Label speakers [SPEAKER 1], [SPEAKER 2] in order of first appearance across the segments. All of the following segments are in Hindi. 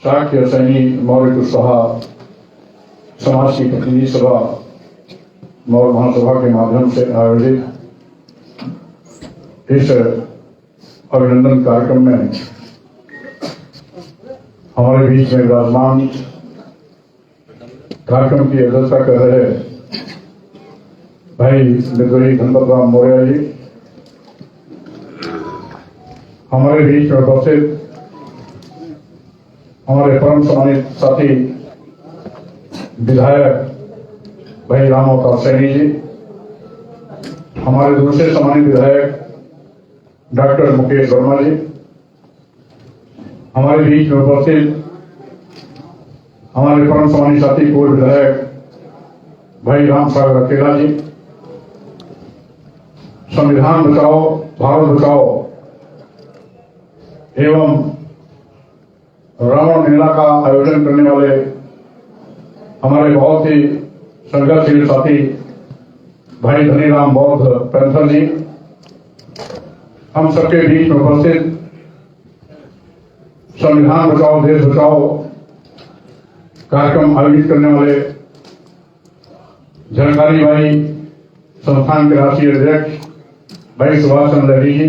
[SPEAKER 1] शाक्य सैनी मौर्य कुशवाहा समाज की प्रतिनिधि सभा मौर्य महासभा के माध्यम से आयोजित इस अभिनंदन कार्यक्रम में हमारे बीच में विराजमान कार्यक्रम की अध्यक्षता कर रहे भाई निर्दयी धनपत राम मौर्य जी, हमारे बीच में उपस्थित हमारे परम सम्मानित साथी विधायक भाई राम अवतार सैनी जी, हमारे दूसरे सम्मानित विधायक डॉक्टर मुकेश वर्मा जी, हमारे बीच में उपस्थित हमारे परम सम्मानित साथी पूर्व विधायक भाई राम सागर अकेला जी, संविधान बचाओ भारत बचाओ एवं रावण मेला का आयोजन करने वाले हमारे बहुत ही संघर्षशील साथी भाई धनीराम बौद्ध पैंथर जी, हम सबके बीच में उपस्थित संविधान बचाओ देश बचाओ कार्यक्रम आयोजित करने वाले झलकारी भाई संस्थान के राष्ट्रीय अध्यक्ष भाई सुभाष चंद्र रेड्डी जी,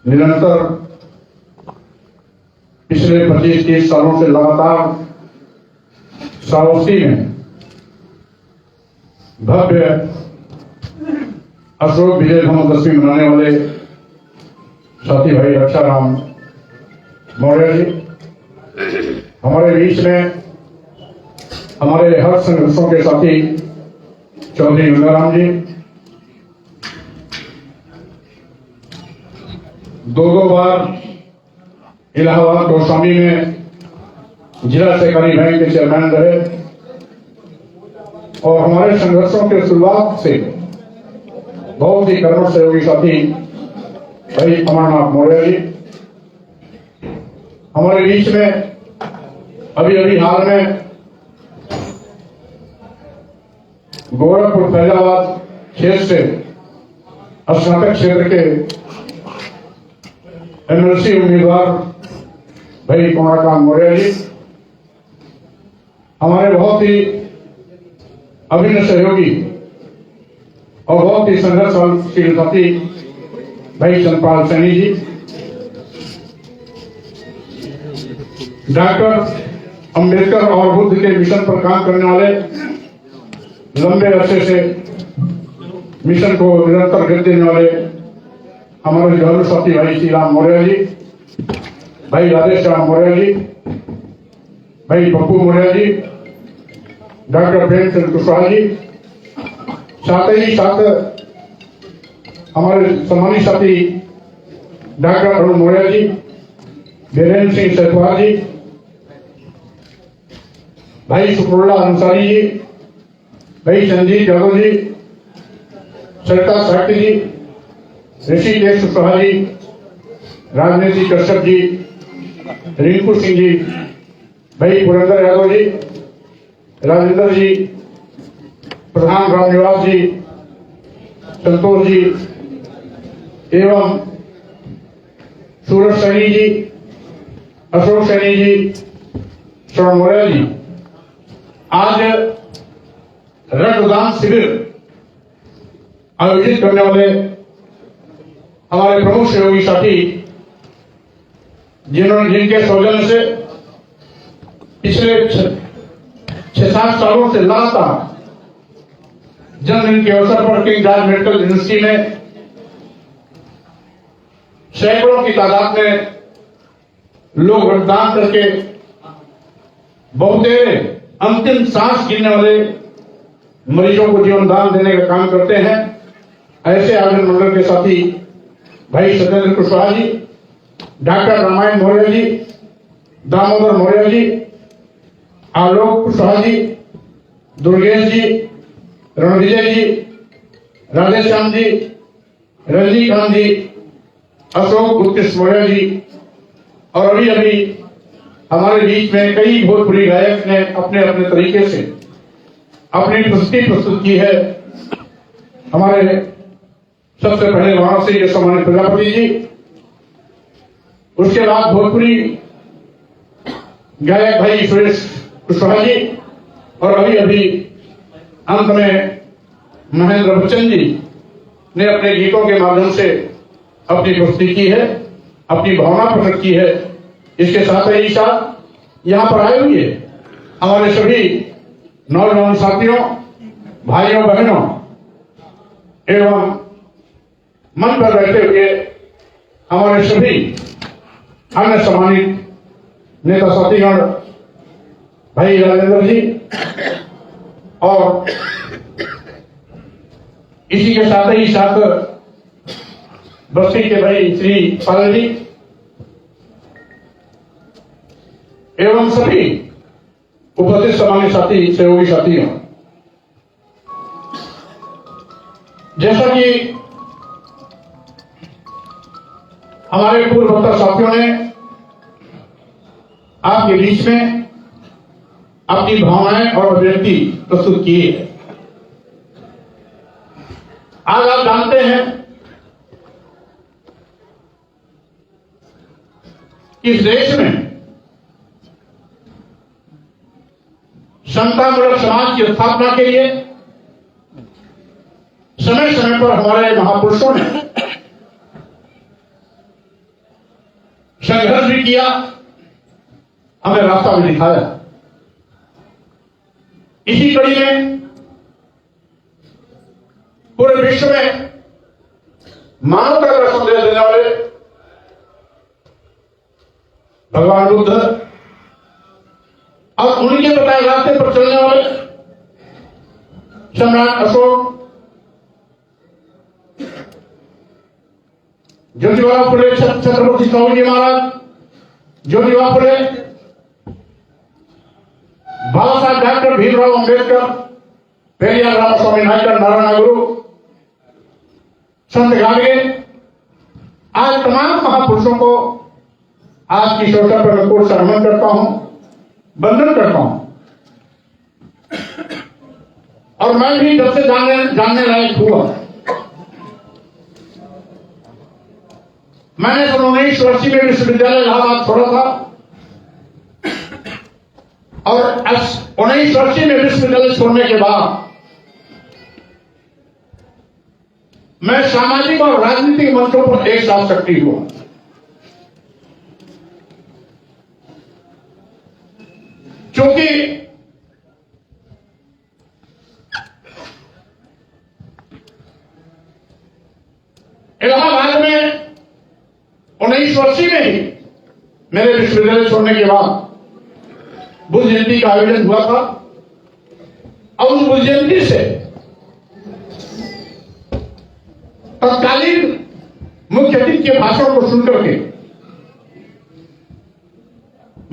[SPEAKER 1] निरंतर पिछले 25-30 सालों से लगातार श्रावस्ती में भव्य अशोक विजय धर्मदशमी मनाने वाले साथी भाई रक्षाराम मौर्य जी, हमारे बीच में हमारे हर संघर्षों के साथी चौधरी गंगाराम जी, दो बार इलाहाबाद गोस्वामी में जिला सहकारी बैंक के चेयरमैन रहे और हमारे संघर्षों के शुरुआत से बहुत ही कर्मठ सहयोगी साथी भाई अमरनाथ मौर्य जी, हमारे बीच में अभी हाल में गोरखपुर फैजाबाद क्षेत्र से स्नातक क्षेत्र के एमएलसी उम्मीदवार भाई कमलाकांत मौर्य जी, हमारे बहुत ही अभिन्न सहयोगी और बहुत ही संघर्षशील साथी भाई चंद्रपाल सैनी जी, डॉक्टर अंबेडकर और बुद्ध के मिशन पर काम करने वाले लंबे अरसे से मिशन को निरंतर गति देने वाले हमारे जरूर साथी भाई श्री राम मौर्य जी, भाई राधेश्याम मौर्य जी, भाई पप्पू मौर्य जी, डॉक्टर प्रेमचंद कुशवाहा जी, साथ ही साथ हमारे सम्मानित साथी डॉक्टर अरुण मौर्य जी, बीरेन्द्र सिंह सेठवाल जी, भाई शुक्रुल्ला अंसारी जी, भाई संजीत यादव जी, सरिता साठी जी, ऋषिकेश कुशवाहा जी, राजनीति कश्यप जी, रिंकू सिंह जी, भाई पुरेंद्र यादव जी, राजेंद्र जी, प्रधान रामनिवास जी, संतोष जी एवं सूरज सैनी जी, अशोक सैनी जी, श्रवण मौर्य जी, आज रक्तदान शिविर आयोजित करने वाले हमारे प्रमुख सहयोगी साथी जिनके सौजन्य से पिछले 6-7 सालों से लगातार जन्मदिन के अवसर पर किंग जॉर्ज मेडिकल यूनिवर्सिटी में सैकड़ों की तादाद में लोग रक्तदान करके बहुतेरे अंतिम सांस गिनने वाले मरीजों को जीवन दान देने का काम करते हैं। ऐसे आयोजन मंडल के साथी भाई सत्येंद्र कुशवाहा जी, डॉक्टर रामायण मौर्य जी, दामोदर मौर्य जी, आलोक कुशवाहा जी, दुर्गेश जी, रणविजय जी, राधेश्याम जी, रजनीकांत जी, अशोक उत्कृष्ट मौर्य जी और अभी हमारे बीच में कई भोजपुरी गायक ने अपने अपने तरीके से अपनी प्रस्तुति प्रस्तुत की है। हमारे सबसे पहले वाराणसी के सम्मानित प्रजापति जी, उसके बाद भोजपुरी गायक भाई सुरेश कुशवाहा जी और अभी अभी अंत में महेंद्र बच्चन जी ने अपने गीतों के माध्यम से अपनी प्रस्तुति की है, अपनी भावना प्रकट की है। इसके साथ ही साथ यहाँ पर आए हुए हमारे सभी नौजवान साथियों, भाइयों बहनों एवं मन पर बैठे हुए हमारे सभी अन्य सम्मानित नेता साथीगण, भाई राजेंद्र जी और इसी के साथ ही साथ बस्ती के भाई श्री पाल जी एवं सभी उपस्थित सम्मानित साथी सहयोगी साथियों, जैसा कि हमारे पूर्व वक्ता साथियों ने आपके बीच में अपनी भावनाएं और अभिव्यक्ति प्रस्तुत की है। आज आप जानते हैं कि इस देश में समतामूलक समाज की स्थापना के लिए समय समय पर हमारे महापुरुषों ने संघर्ष भी किया, हमें रास्ता भी दिखाया। इसी कड़ी में पूरे विश्व में मानवता का संदेश देने वाले भगवान बुद्ध और उनके बताए रास्ते पर चलने वाले सम्राट अशोक, ज्योतिबा फुले, छत्रपति शिवाजी महाराज, ज्योतिबा फुले, बाबा साहब डॉक्टर भीमराव अंबेडकर, पेरियार रामास्वामी नायकर, नारायण गुरु, संत गाडगे, आज तमाम महापुरुषों को आज की अवसर पर मैं कोर्ट नमन करता हूं, वंदन करता हूं। और मैं भी जब से जानने लायक हुआ, मैंने 1980 में विश्वविद्यालय इलाहाबाद छोड़ा था और 1980 में विश्वविद्यालय छोड़ने के बाद मैं सामाजिक और राजनीतिक मंचों पर एक साथ सक्रिय हुआ। क्योंकि इलाहाबाद में 1980 में ही मेरे विश्वविद्यालय छोड़ने के बाद बुद्ध जयंती का आयोजन हुआ था और उस बुद्ध जयंती से तत्कालीन मुख्य अतिथि के भाषण को सुनकर के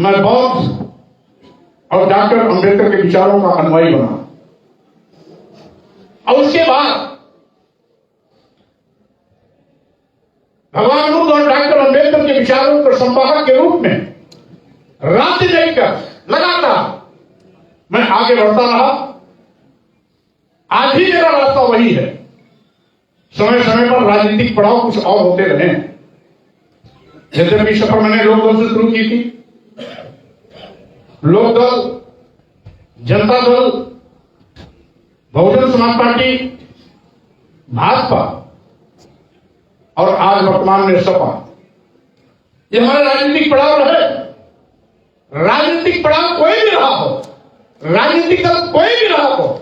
[SPEAKER 1] मैं बौद्ध और डॉक्टर अंबेडकर के विचारों का अनुयायी बना और उसके बाद भगवान बुद्ध और डॉक्टर अंबेडकर के विचारों के संवाहक के रूप में राज्य देखकर लगातार मैं आगे बढ़ता रहा। आज भी मेरा रास्ता वही है। समय समय पर राजनीतिक पड़ाव कुछ और होते रहे। यद्यपि सफर मैंने लोकदल से शुरू की थी, लोकदल, जनता दल, बहुजन समाज पार्टी, भाजपा और आज वर्तमान में सपा, ये हमारे राजनीतिक पड़ाव रहे। राजनीतिक पड़ाव कोई भी रहा हो, राजनीतिक दल कोई भी रहा हो,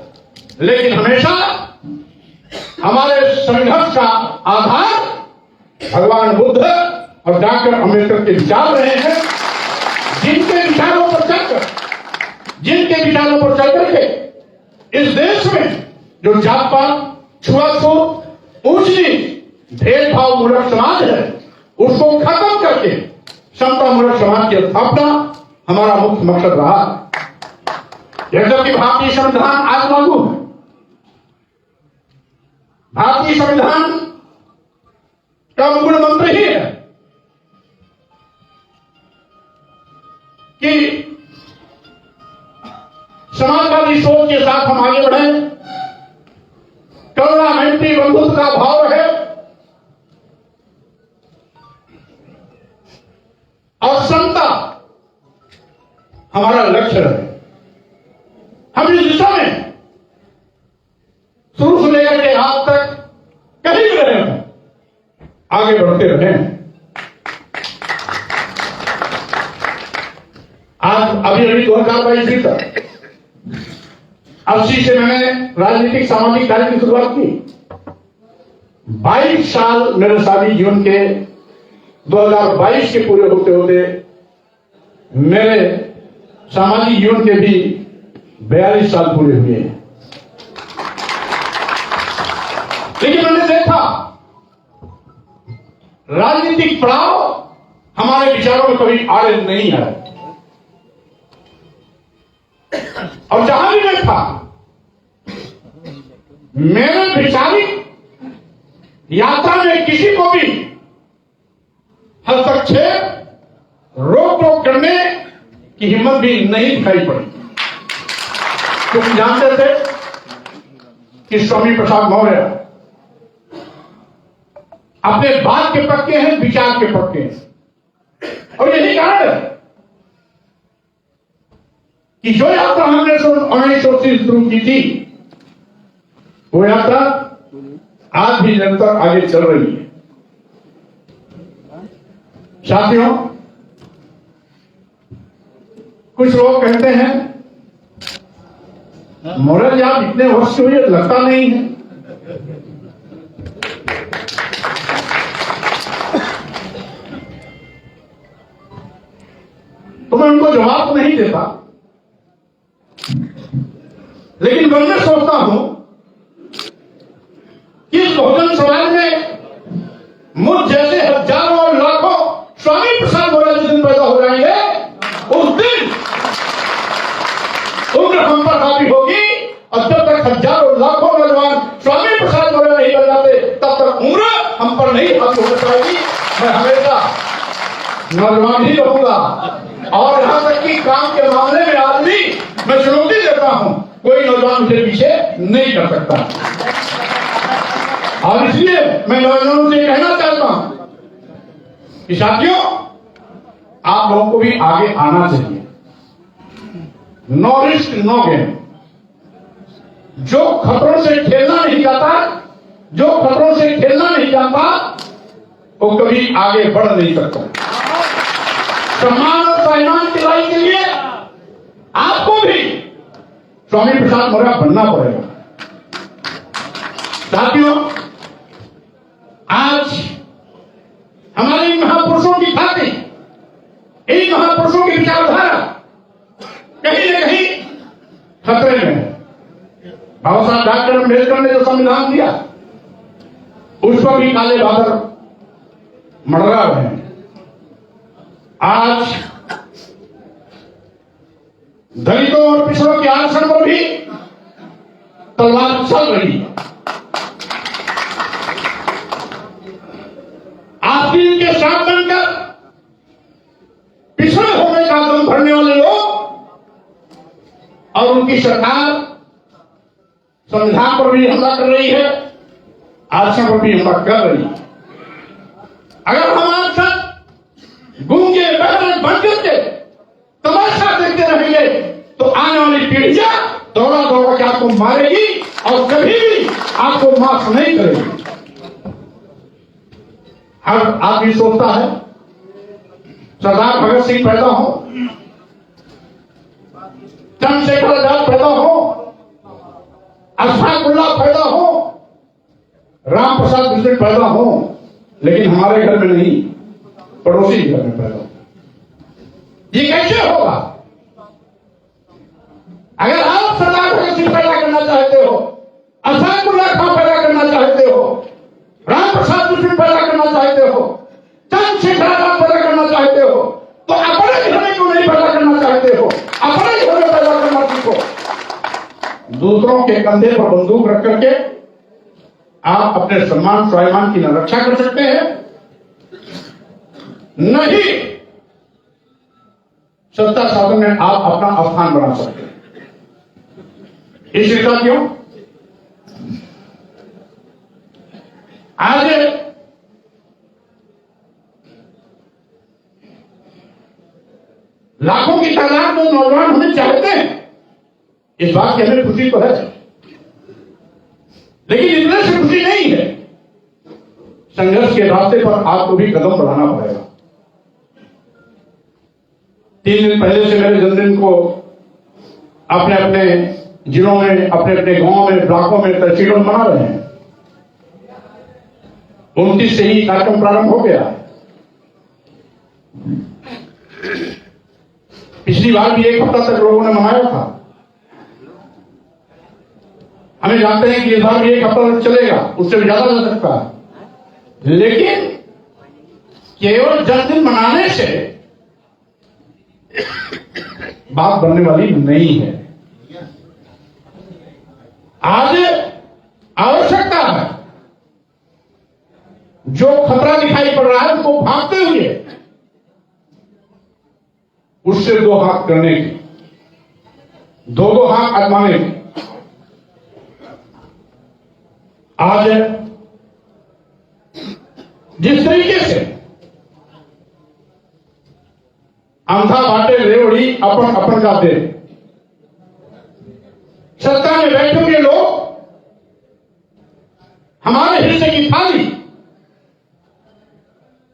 [SPEAKER 1] लेकिन हमेशा हमारे संघर्ष का आधार भगवान बुद्ध और डॉक्टर अंबेडकर के विचार रहे हैं, जिनके विचारों पर चलकर के इस देश में जो जात पात, छुआछूत, ऊंच नीच, भेदभाव मूलक समाज है, उसको खत्म करके समता मूलक समाज की स्थापना हमारा मुख्य मकसद रहा। यद्यपि भारतीय संविधान आज लागू है, भारतीय संविधान का मूल मंत्र ही है कि समाजवादी सोच के साथ हम आगे बढ़े, करुणा, मैत्री, बंधुत्व का भाव रहे और समता हमारा लक्ष्य रहे। हम इस दिशा में शुरू से लेकर के आज तक कहीं भी रहे हैं, आगे बढ़ते रहे। आज अभी 2022 बीता, 80 से मैंने राजनीतिक सामाजिक कार्य की शुरुआत की। 22 साल मेरे शादी जीवन के 2022 के पूरे होते होते मेरे सामाजिक जीवन के भी 42 साल पूरे हुए हैं। लेकिन मैंने देखा राजनीतिक पड़ाव हमारे विचारों में कभी आड़े नहीं आए, और जहां भी मैं था मेरे वैचारिक यात्रा में किसी को भी हस्तक्षेप रोक टोक करने की हिम्मत भी नहीं दिखाई पड़ी, क्योंकि जानते थे कि स्वामी प्रसाद मौर्य अपने बात के पक्के हैं, विचार के पक्के हैं। और यही कारण है कि जो यात्रा हमने 1980 शुरू की थी, वो यात्रा आज भी निरंतर आगे चल रही है। साथियों, कुछ लोग कहते हैं मौर्य जी आप इतने वर्ष के हुए, लगता नहीं है। तो मैं उनको जवाब नहीं देता, लेकिन मैं ये सोचता हूं कि इस बहुजन समाज में मुझ जैसे हजारों और लाखों स्वामी प्रसाद मौर्य जिस दिन पैदा हो जाएंगे, उस दिन उम्र हम पर हावी होगी। और जब तक हजारों लाखों नौजवान स्वामी प्रसाद मौर्य नहीं बन जाते, तब तक उम्र हम पर नहीं हावी हो पाएगी। मैं हमेशा नौजवान ही रहूंगा। और यहां तक कि काम के मामले में आज भी मैं चुनौती देता हूं, कोई नौजवान मुझे पीछे नहीं कर सकता। और इसलिए मैं नौजवानों से कहना चाहता हूं कि साथियों, आप लोगों को भी आगे आना चाहिए। No risk no game. जो खतरों से खेलना नहीं जाता, जो खतरों से खेलना नहीं जानता, वो कभी आगे बढ़ नहीं सकता। सम्मान और सम्मान की लड़ाई के लिए आपको भी स्वामी प्रसाद मौर्य बनना पड़ेगा। साथियों, आज हमारे इन महापुरुषों की ख्याति, इन महापुरुषों की विचारधारा कहीं न कहीं खतरे में है। बाबा साहब डॉक्टर अम्बेडकर ने जो संविधान दिया, उस पर भी काले बादल मंडरा रहे हैं। आज दलितों और पिछड़ों के आरक्षण पर भी तलवार चल रही है। आप इनके साथ बनकर पिछड़े होने का दम भरने वाले लोग और उनकी सरकार संविधान पर भी हमला कर रही है, आरक्षण पर भी हमला कर रही है। अगर हम आज तक गूंगे बहरे बन करके तमाशा देखते रहेंगे, तो आने वाली पीढ़ियां दौड़ा दौड़ा के आपको मारेगी और कभी भी आपको माफ नहीं करेगी। हर आदमी सोचता है सरदार भगत सिंह पैदा हो, चंद्रशेखर आजाद पैदा हो, अशफाकुल्लाह पैदा हो, राम प्रसाद बिस्मिल पैदा हो, लेकिन हमारे घर में नहीं, पड़ोसी घर में पैदा हो। ये कैसे होगा? अगर आप सरदार भगत सिंह पैदा करना चाहते हो, अशफाकुल्लाह खां पैदा करना चाहते हो, राम प्रसाद बिस्मिल पैदा करना चाहते हो, चंद्रशेखर आजाद पैदा करना चाहते हो, तो अपने घर में क्यों नहीं पैदा करना चाहते हो? अपने घर में पैदा करना सीखो। दूसरों के कंधे पर बंदूक रख करके आप अपने सम्मान स्वाभिमान की न रक्षा कर सकते हैं, नहीं सत्ता शासन में आप अपना स्थान बना सकते हैं। इसलिए साथियों, आज लाखों की तादाद में नौजवान हमें चाहते हैं, इस बात की हमें खुशी तो है, लेकिन इतने से खुशी नहीं है। संघर्ष के रास्ते पर आपको भी कदम बढ़ाना पड़ेगा। 3 दिन पहले से मेरे जन्मदिन को अपने अपने जिलों में, अपने अपने गांवों में, ब्लॉकों में, तहसीलों में मना रहे हैं। 29 से ही कार्यक्रम प्रारंभ हो गया। पिछली बार भी 1 हफ्ता तक लोगों ने मनाया था। हमें जानते हैं कि इस बार भी 1 हफ्ता तक चलेगा, उससे भी ज्यादा जा सकता है। लेकिन केवल जन्मदिन मनाने से बात बनने वाली नहीं है। आज आवश्यकता है, जो खतरा दिखाई पड़ रहा है उसको भागते हुए उससे 2 हाथ करने की, 2 हाथ आजमाने की। आज जिस तरीके से अंधा बाटे रेवड़ी अपन अपन का दे, सत्ता में बैठे हुए लोग हमारे हिस्से की थाली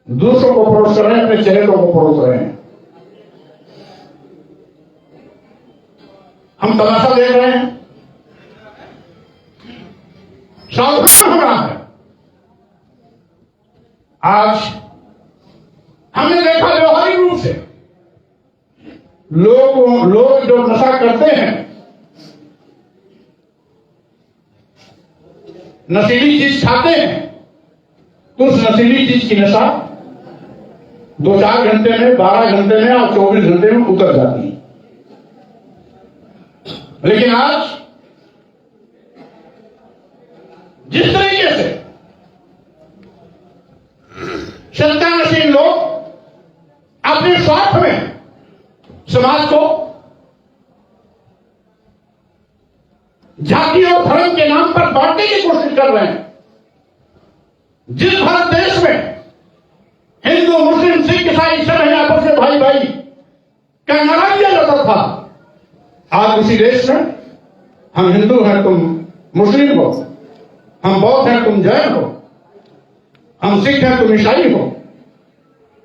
[SPEAKER 1] दूसरों को परोस रहे हैं, अपने चेहरों को परोस रहे हैं। हम तमाशा देख रहे हैं। सावधान होना है। आज हमने देखा व्यवहारिक रूप से लोग जो नशा करते हैं, नशीली चीज खाते हैं, तो उस नशीली चीज की नशा 2-4 घंटे में, 12 घंटे में और 24 घंटे में उतर जाती है। लेकिन आज जिस तरीके से संतानशील लोग अपने स्वार्थ में समाज को जाति और धर्म के नाम पर बांटने की कोशिश कर रहे हैं। जिस भारत देश में हिंदू, मुस्लिम, सिख, ईसाई सब हैं आपस में भाई भाई का नारा दिया जाता था, आज उसी देश में हम हिंदू हैं तुम मुस्लिम हो, हम बौद्ध हैं तुम जैन हो, हम सिख हैं तुम ईसाई हो,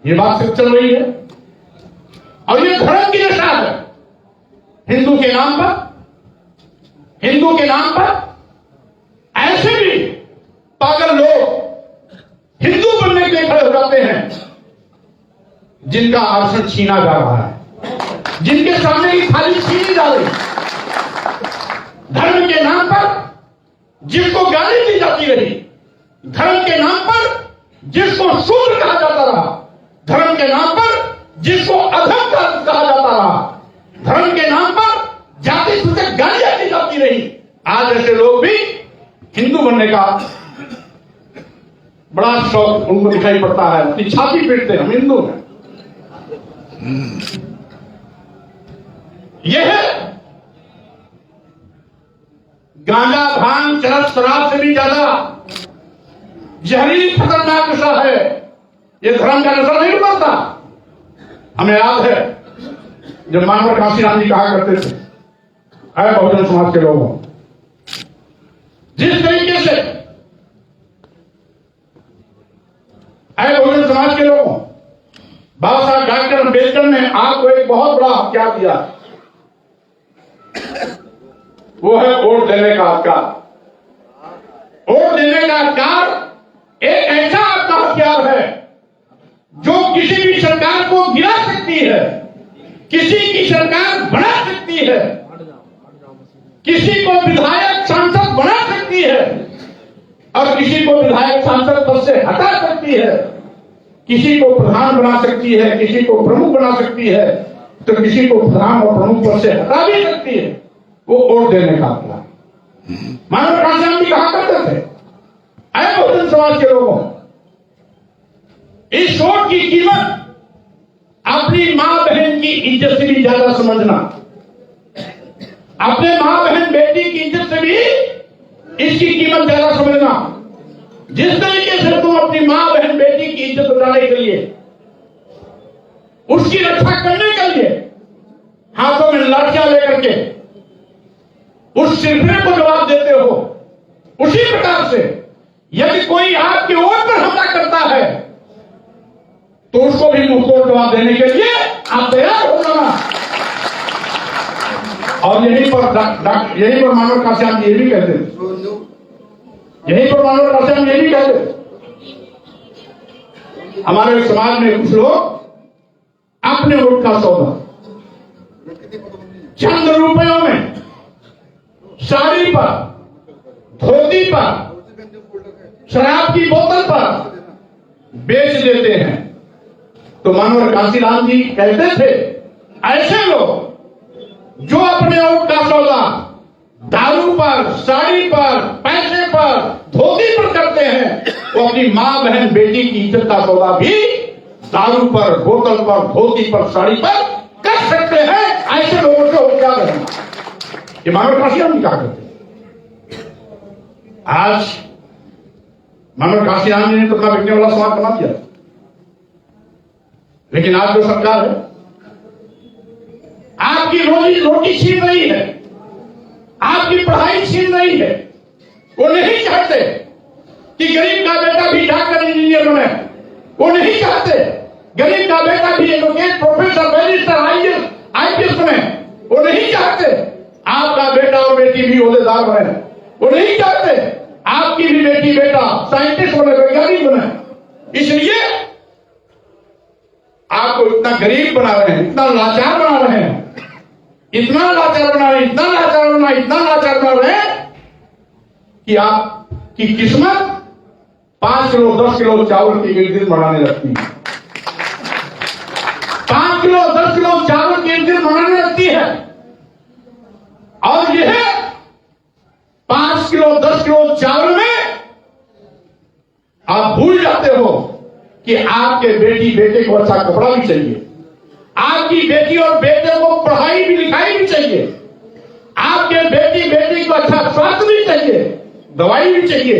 [SPEAKER 1] ये बात सिर्फ चल रही है। और ये धर्म की नशा है। हिंदू के नाम पर ऐसे भी पागल लोग हिंदू बनने के लिए खड़े हो जाते हैं, जिनका आसन छीना जा रहा है, जिनके सामने की थाली छीनी जा रही। धर्म के नाम पर जिसको गाली दी जाती रही, धर्म के नाम पर जिसको शूद्र कहा जाता रहा, धर्म के नाम पर जिसको अधम कहा जाता रहा, धर्म के नाम पर जाति सूचक गालियां दी जाती रही, आज ऐसे लोग भी हिंदू बनने का बड़ा शौक उनको दिखाई पड़ता है। अपनी छाती पीटते हैं, हम हिंदू हैं। यह गांजा, भांग, चरस, शराब से भी ज्यादा जहरीली खतरनाक नशा है। यह धर्म का नशा नहीं उतरता। हमें याद है जब मानवर काशीराम जी कहा करते थे, अरे बहुजन समाज के लोगों, जिस तरीके से अरे बहुजन समाज के लोगों, बाबा साहब डॉक्टर अम्बेडकर ने आपको एक बहुत बड़ा हथियार दिया, वो है वोट देने का अधिकार। वोट देने का अधिकार एक ऐसा आपका हथियार है जो किसी भी सरकार को गिरा सकती है, किसी की सरकार बना सकती है, किसी को विधायक सांसद बना सकती है और किसी को विधायक सांसद पद से हटा सकती है, किसी को प्रधान बना सकती है, किसी को प्रमुख बना सकती है, तो किसी को प्रधान और प्रमुख पद से हटा भी सकती है। वो वोट देने का अपना मानव काशीराम जी कहा करते थे, अरे बहुजन समाज के लोगों, इस वोट की कीमत अपनी मां बहन की इज्जत से भी ज्यादा समझना, अपने मां बहन बेटी की इज्जत से भी इसकी कीमत ज्यादा समझना। जिस तरीके से तुम अपनी मां बहन बेटी की इज्जत बचाने के लिए, उसकी रक्षा करने के लिए में लाठियां लेकर के उस सिरफिरे को जवाब देते हो, उसी प्रकार से यदि कोई आपके ओर पर हमला करता है तो उसको भी मुंहतोड़ जवाब देने के लिए आप तैयार हो जाना। और यहीं पर मानव काश्याम ये भी कहते हैं, यहीं पर मानव काश्याम ये भी कहते, हमारे समाज में कुछ लोग अपने वोट का सौदा चंद रुपयों में साड़ी पर, धोती पर, शराब की बोतल पर बेच देते हैं। तो मनोहर काशीराम जी कहते थे, ऐसे लोग जो अपने वोट का सौदा दारू पर, साड़ी पर, पैसे पर, धोती पर करते हैं, वो अपनी मां बहन बेटी की इज्जत का सौदा भी दारू पर, बोतल पर, धोती पर, साड़ी पर कर सकते हैं। ऐसे लोगों से हो क्या करना, ये मनोहर काशीराम जी कहा करते। आज मनोहर काशीराम जी ने तो अपना बिकने वाला समाज बना दिया, लेकिन आज जो सरकार है आपकी रोटी छीन रही है, आपकी पढ़ाई छीन रही है। वो नहीं चाहते कि गरीब का बेटा भी डॉक्टर इंजीनियर बने, वो नहीं चाहते गरीब का बेटा भी एडवोकेट, प्रोफेसर, बैरिस्टर, आईपीएस बने, वो नहीं चाहते आपका बेटा और बेटी भी ओहदेदार बने, वो नहीं चाहते आपकी भी बेटी बेटा साइंटिस्ट बने, वैज्ञानिक बने। इसलिए आपको इतना गरीब बना रहे हैं, इतना लाचार बना रहे हैं, इतना लाचार बना रहे हैं, इतना लाचार बना रहे हैं कि आपकी किस्मत 5 किलो 10 किलो चावल की एक दिन बढ़ाने लगती है। 5 किलो 10 किलो चावल की एक दिन बढ़ाने लगती है। और यह 5 किलो 10 किलो चावल में आप भूल जाते हो कि आपके बेटी बेटे को अच्छा कपड़ा भी चाहिए, आपकी बेटी और बेटे को पढ़ाई भी लिखाई भी चाहिए, आपके बेटी बेटी को अच्छा स्वास्थ्य भी चाहिए, दवाई भी चाहिए।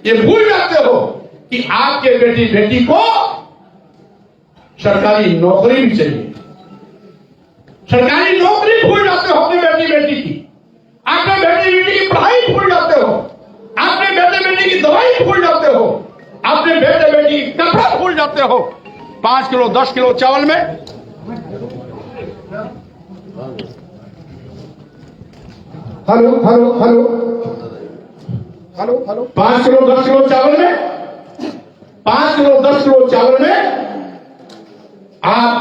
[SPEAKER 1] ये भूल जाते हो कि आपके बेटी बेटी को सरकारी नौकरी भी चाहिए। सरकारी नौकरी भूल जाते हो अपनी बेटी बेटी की, आपके बेटी बेटी की पढ़ाई भूल जाते हो, आपके बेटे बेटी की दवाई भूल जाते हो, अपने बेटे बेटी की कपड़ा भूल जाते हो। 5 किलो 10 किलो चावल में हेलो 5 किलो 10 किलो चावल में 5 किलो 10 किलो चावल में आप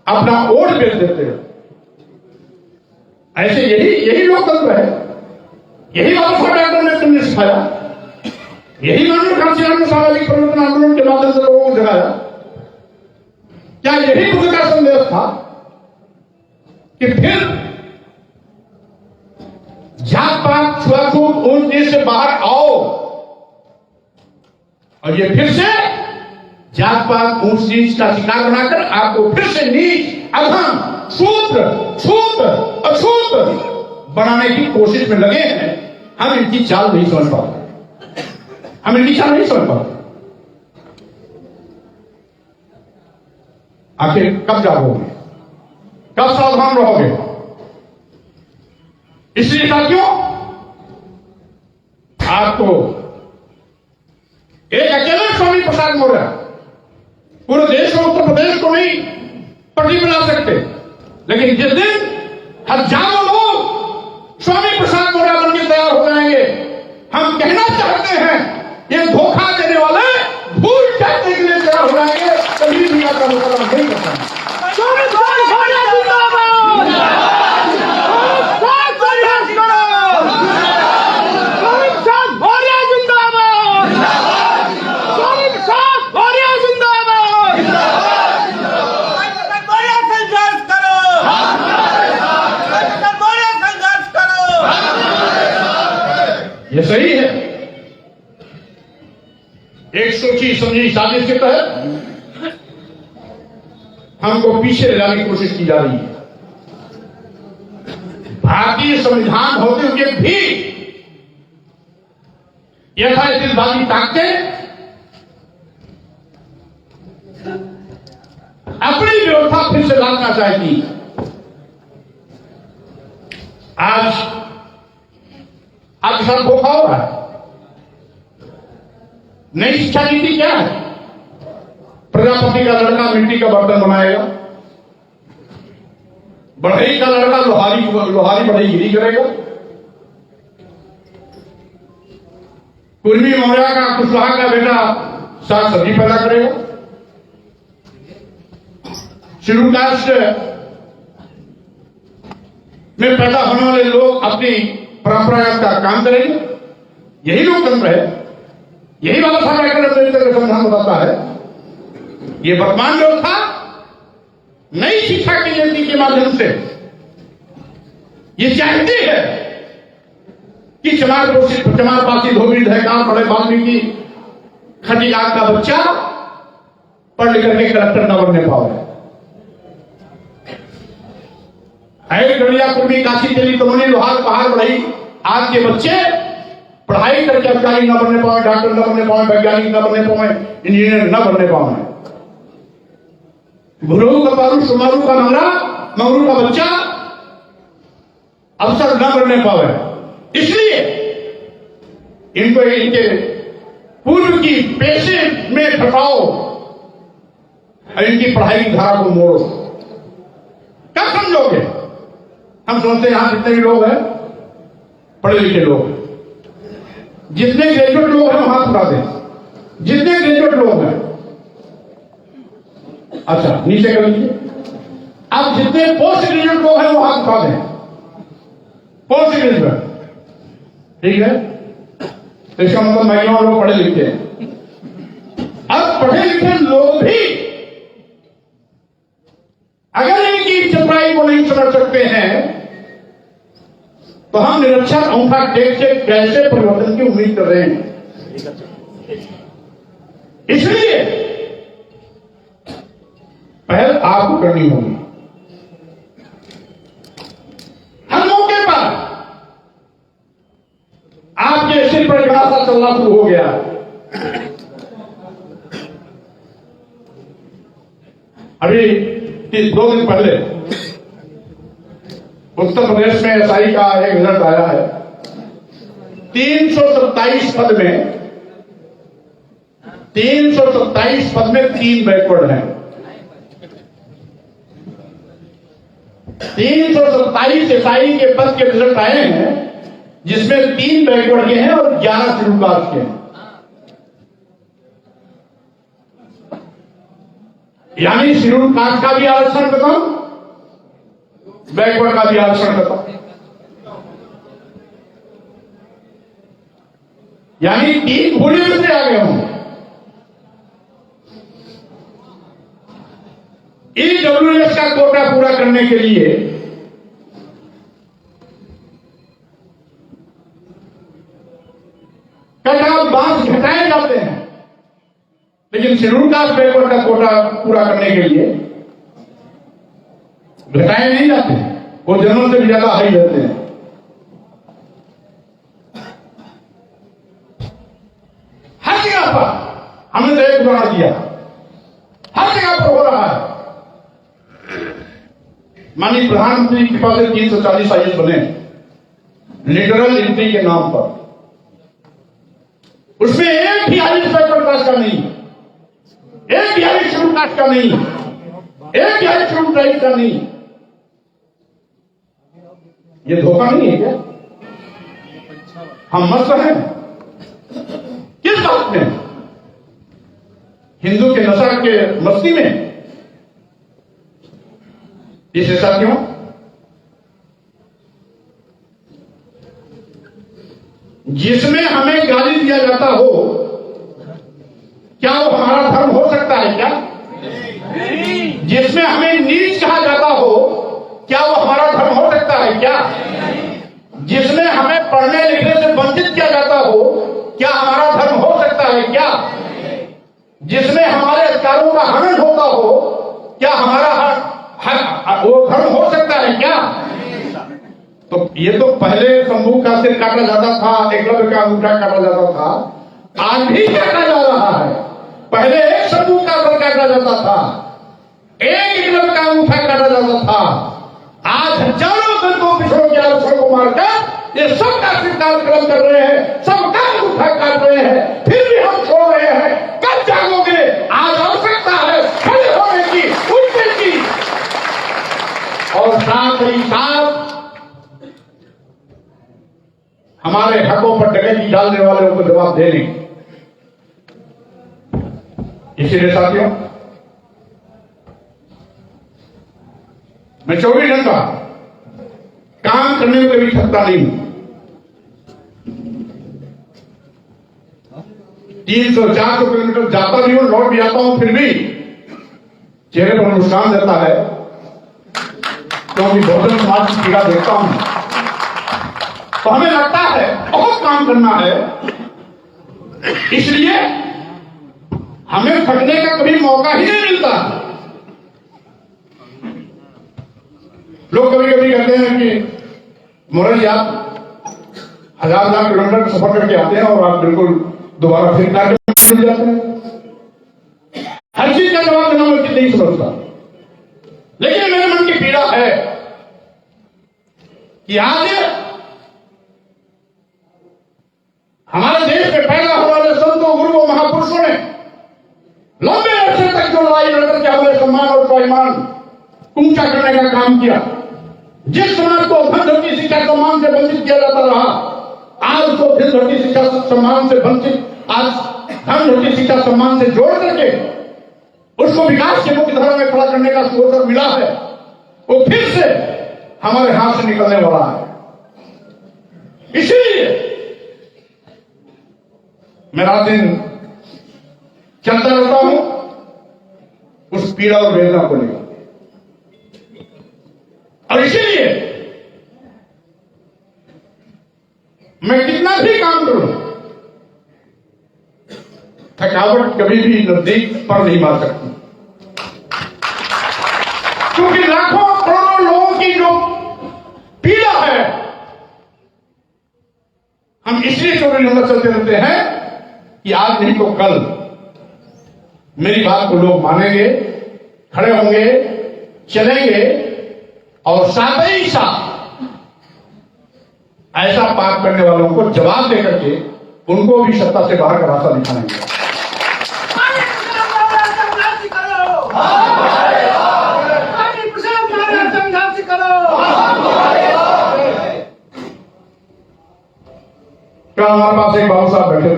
[SPEAKER 1] अपना वोट बेच देते हो। ऐसे यही लोकतंत्र है, यही बाबा साहब डॉक्टर अम्बेडकर ने सिखाया, यही मनोहर काशीराम ने सामाजिक परिवर्तन आंदोलन के माध्यम से लोगों को जगाया। क्या यही बुद्ध का संदेश था कि फिर जात पात छुआछूत ऊंच नीच से बाहर आओ, और ये फिर से जात पात ऊंच नीच का शिकार बनाकर आपको फिर से नीच, अधम, शूद्र, छूत, अछूत बनाने की कोशिश में लगे हैं। हम इनकी चाल नहीं समझ पाते, हम इनकी चाल नहीं समझ पाते। आखिर कब जागोगे, कब सावधान रहोगे? इसलिए साथियों, आपको एक अकेले स्वामी प्रसाद मौर्य पूरे देश में, उत्तर प्रदेश को नहीं पटरी बना सकते, लेकिन जिस दिन हजारों लोग स्वामी प्रसाद मौर्य बनकर तैयार हो जाएंगे, हम कहना चाहते हैं ये धोखा देने वाले भूल जाने के लिए तैयार हो जाएंगे, कभी भी आपका मुकाबला नहीं कर पाएंगे। ये सही है, एक सोची समझी साजिश के तहत हमको पीछे ले जाने की कोशिश की जा रही है। भारतीय संविधान होते हुए भी यथास्थितिवादी ताकतें अपनी व्यवस्था फिर से लाना चाहती, आज आपके साथ धोखा हो रहा है। नई शिक्षा नीति क्या है? प्रजापति का लड़का मिट्टी का बर्तन बनाएगा, बढ़ई का लड़का लोहारी बढ़ईगिरी करेगा, कुर्मी मौर्य का कुशवाहा का बेटा साग सब्जी पैदा करेगा, शेड्यूल कास्ट में पैदा होने वाले लोग अपनी परंपरागत का काम करेंगे। यही लोकतंत्र है, यही बाबा साहब आंबेडकर का संविधान बताता है। ये वर्तमान व्यवस्था नई शिक्षा की नीति के माध्यम से ये चाहती है कि चमारपासी धोबी ढहकार बड़े वाल्मीकि खटीकाट का बच्चा पढ़ लिख करके कलेक्टर न बनने पाए। गढ़िया कुर्मी काशी तेली तमोनी लोहार पहाड़ बढ़ई आज के बच्चे पढ़ाई करके अधिकारी न बनने पाए, डॉक्टर न बनने पाए, वैज्ञानिक न बनने पाए, इंजीनियर न बनने पाए। गुरु का पारू सुमारू का मंगरू का बच्चा अफसर न बनने पाए। इसलिए इनको इनके पूर्व की पेशे में घटाओ और इनकी पढ़ाई की धारा को मोड़ो। क्या समझोगे? हम सोचते हैं यहां जितने भी लोग हैं पढ़े लिखे लोग, जितने ग्रेजुएट लोग हैं हाथ उठा दें। जितने ग्रेजुएट लोग हैं, अच्छा नीचे कर लीजिए। अब जितने पोस्ट ग्रेजुएट लोग हैं वो हाथ उठा दें। पोस्ट ग्रेजुएट, ठीक है, तो इसका मतलब महिलाओं लोग पढ़े लिखे हैं। अब पढ़े लिखे लोग भी अगर इनकी चतुराई को नहीं समझ सकते हैं तो हम निरक्षर अंगूठा टेक से कैसे परिवर्तन की उम्मीद कर रहे हैं? इसलिए पहल आपको करनी होगी। हर मौके पर आपके सिर पर सा चलना शुरू हो गया। अभी 2 दिन पहले उत्तर प्रदेश में एसआई का एक रिजल्ट आया है। 327 पद में 3 बैकवर्ड हैं। 327 एसआई के पद के रिजल्ट आए हैं जिसमें 3 बैकवर्ड के हैं और 11 शेड्यूल कास्ट के हैं। यानी शेड्यूल कास्ट का भी आरक्षण खत्म, बैकवर्ड का भी आरक्षण खत्म। यानी 3 घोड़े में से आ गए होंगे। ईडब्ल्यूएस का कोटा पूरा करने के लिए कटाव बांस घटाए जाते हैं, लेकिन शेड्यूल कास्ट बैकवर्ड का कोटा पूरा करने के लिए घटाए नहीं जाते, वो जनरल से भी ज्यादा हाई रहते हैं। हर जगह पर हमने तो एक उदाहरण दिया, हर जगह पर हो रहा है। माननीय प्रधानमंत्री की कृपा से 340 आईएएस बने लिटरल एंट्री के नाम पर। उसमें एक भी हाईएस्ट बैकवर्ड कास्ट का नहीं, एक भी हाईएस्ट शेड्यूल कास्ट का नहीं, एक भी हाईएस्ट शेड्यूल ट्राइब का नहीं। ये धोखा नहीं है क्या? हम मस्त हैं किस बात में? हिंदू के नशा के मस्ती में? इस ऐसा क्यों? जिसमें हमें गाली दिया जाता हो, क्या वो हमारा धर्म हो सकता है क्या? जिसमें हमें नीच कहा जाता हो, क्या वो हमारा धर्म हो सकता है क्या? जिसमें हमें पढ़ने लिखने से वंचित किया जाता हो, क्या हमारा धर्म हो सकता है क्या? जिसमें हमारे अधिकारों का हनन होता हो, क्या हमारा वो धर्म हो सकता है क्या? तो ये तो पहले शंभू का सिर काटा जाता था, एकलव्य का अंगूठा काटा जाता था, आज भी काटा जा रहा है। पहले एक शंभू का सिर काटा जाता था, एक एकलव्य का अंगूठा काटा जाता था, आज हजारों दलितों पिछड़ों के आरक्षण को मार कार्यक्रम कर रहे हैं, सब काम उठा काट रहे हैं, फिर भी हम सो रहे हैं। कब जागोगे? आज आवश्यकता है खड़े होने की, उठने की, और साथ ही साथ हमारे हकों पर डकैती डालने वालों को जवाब देने। इसीलिए साथियों, मैं 24 घंटा काम करने में कभी थकता नहीं हूं। 300-400 किलोमीटर जाता भी हूं, लौट भी आता हूं, फिर भी चेहरे पर मुस्कान रहता है, क्योंकि बहुजन समाज की पीड़ा देखता हूं। तो हमें लगता है बहुत काम करना है, इसलिए हमें थकने का कभी मौका ही नहीं मिलता। लोग कभी कभी कहते हैं कि मोहन जी आप 1000 किलोमीटर सफर करके आते हैं और आप बिल्कुल दोबारा फिर कार्य मिल जाते हैं। हर चीज का जवाब देना मैं नहीं समझता, लेकिन मेरे मन की पीड़ा है कि आज हमारे देश में पैदा होने वाले संतों, गुरुओं, महापुरुषों ने लंबे अरसे तक जो लड़ाई लड़कर के हमारे सम्मान और स्वाभिमान ऊंचा करने का काम किया, जिस समाज को धन धरती शिक्षा सम्मान से वंचित किया जाता रहा, आज उसको धन धरती शिक्षा सम्मान से वंचित, आज धन धरती शिक्षा सम्मान से जोड़ करके उसको विकास के मुख्य धारा में खड़ा करने का अवसर मिला है, वो फिर से हमारे हाथ से निकलने वाला है। इसीलिए मैं रात दिन चलता रहता हूं उस पीड़ा और वेदना को लेकर, और इसीलिए मैं कितना भी काम करूं, थकावट कभी भी नजदीक पर नहीं मार सकती, क्योंकि लाखों करोड़ों लोगों की जो पीड़ा है, हम इसलिए 24 घंटा चलते रहते हैं कि आज नहीं तो कल मेरी बात को लोग मानेंगे, खड़े होंगे, चलेंगे, और साथ ही साथ ऐसा पाप करने वालों को जवाब देकर के उनको भी सत्ता से बाहर का रास्ता दिखाएंगे। क्या हमारे पास एक बाबू साहब बैठे थे,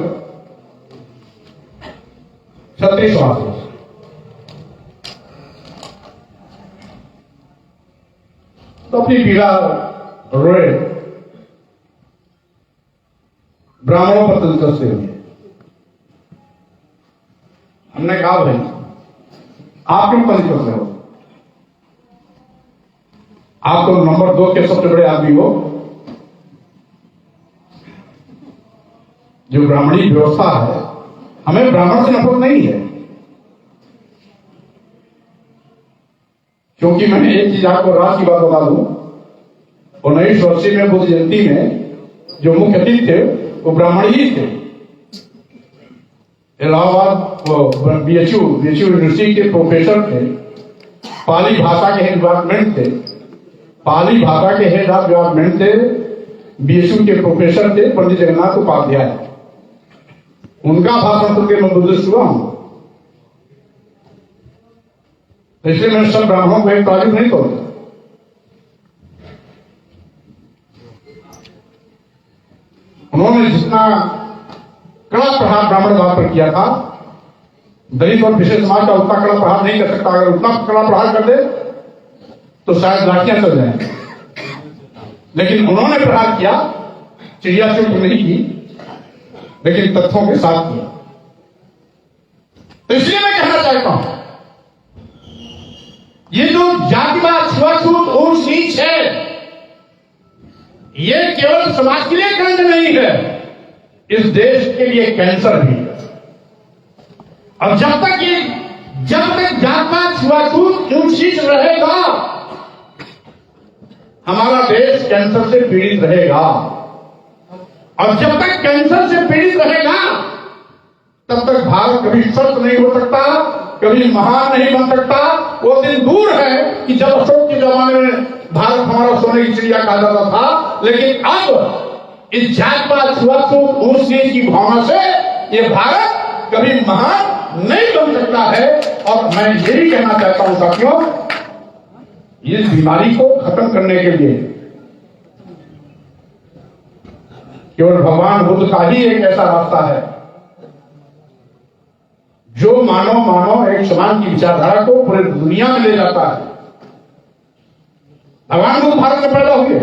[SPEAKER 1] क्षत्रिय समाज, तो अपनी पीड़ा रोए, ब्राह्मणों पर तंत्र से हुई। हमने कहा भाई आप क्यों तंत्र से हो, आप तो नंबर 2 के सबसे बड़े आदमी हो, जो ब्राह्मणी व्यवस्था है, हमें ब्राह्मण से नफरत नहीं है, क्योंकि मैंने एक चीज आपको राज की बात बता दूं, 1980 में बुद्ध जयंती में जो मुख्य अतिथि थे वो ब्राह्मण ही थे। इलाहाबाद बीएचयू यूनिवर्सिटी के प्रोफेसर थे, पाली भाषा के हेड डिपार्टमेंट थे, पाली भाषा के हेड ऑफ डिपार्टमेंट थे, बीएचयू के प्रोफेसर थे पंडित जगन्नाथ उपाध्याय। उनका भाषण सुन के मैं बुद्धिस्ट हुआ हूं, इसलिए मैंने सब ब्राह्मणों को एक तारीफ नहीं तोड़ा। उन्होंने जितना कड़ा प्रहार ब्राह्मणवाद पर किया था, दलित और विशेष समाज का उतना कड़ा प्रहार नहीं कर सकता। अगर उतना कड़ा प्रहार कर दे तो शायद लाठियां चल जाए, लेकिन उन्होंने प्रहार किया, चिड़िया चुप नहीं की, लेकिन तथ्यों के साथ किया। तो इसलिए मैं कहना चाहता हूं, ये जो जातिवाद, छुआछूत, ऊंच नीच है, ये केवल समाज के लिए कंड नहीं है, इस देश के लिए कैंसर भी है। और जब तक जातिवाद, छुआछूत, ऊंच नीच रहेगा, हमारा देश कैंसर से पीड़ित रहेगा। और जब तक कैंसर से पीड़ित रहेगा, तब तक भारत कभी सशक्त नहीं हो सकता, कभी महान नहीं बन सकता। वो दिन दूर है कि जब अशोक के जमाने में भारत हमारा सोने की चिड़िया कहा जाता था, लेकिन अब इस जातपात छुआछूत ऊंच नीच की भावना से ये भारत कभी महान नहीं बन सकता है। और मैं ये भी कहना चाहता हूं साथियों, इस बीमारी को खत्म करने के लिए केवल भगवान बुद्ध का ही एक ऐसा रास्ता है जो मानव एक समान की विचारधारा को पूरे दुनिया में ले जाता है। भगवान बुद्ध भारत में पैदा हुए,